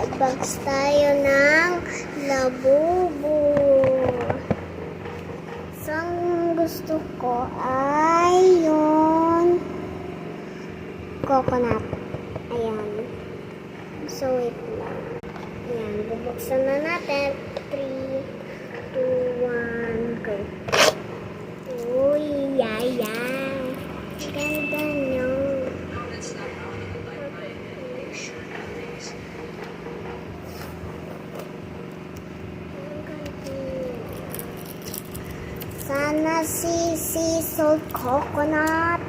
Mag-unbox tayo ng labubu. So, ang gusto ko ay yung coconut. Ayan. So, wait lang. Ayan, bubuksan na natin. 3, 2, 1, go. Uy, yay. Ganda nyo. Sana si salt coconut.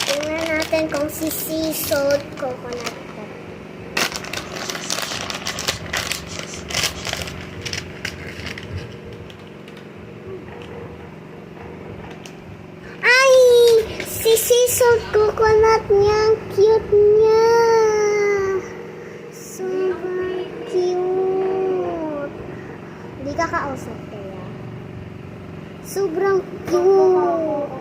Tingnan natin kung si salt coconut ko. Ay! Si salt coconut niya. Ang cute niya. Sobrang cute. Hindi ka kausap kaya. Sobrang cute.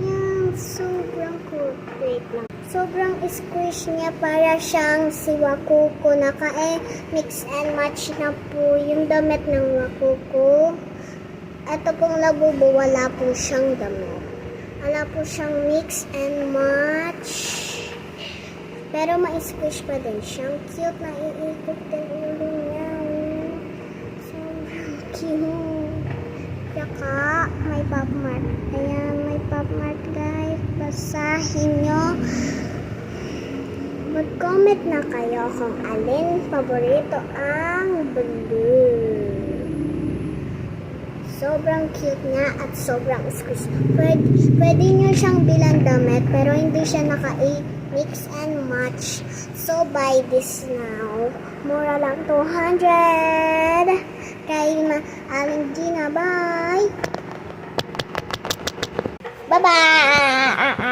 Yan. Sobrang cute. Wait lang. Sobrang squish niya para siyang si Wakuko. Mix and match na po yung damit ng Wakuko. Ito pong labubu, wala po siyang damit. Wala po siyang mix and match. Pero ma-squish pa din siyang cute na iikot din ulo niya. Sobrang cute. Tsaka, may pop mart. Ayan, may pop mart guys. Basahin nyo. Mag-comment na kayo kung alin paborito ang blue. Sobrang cute niya at sobrang squish. Pwede nyo siyang bilang damit pero hindi siya naka-mix and match. So, buy this now. Mura lang 200. Kay Aling Gina. Bye! Bye-bye!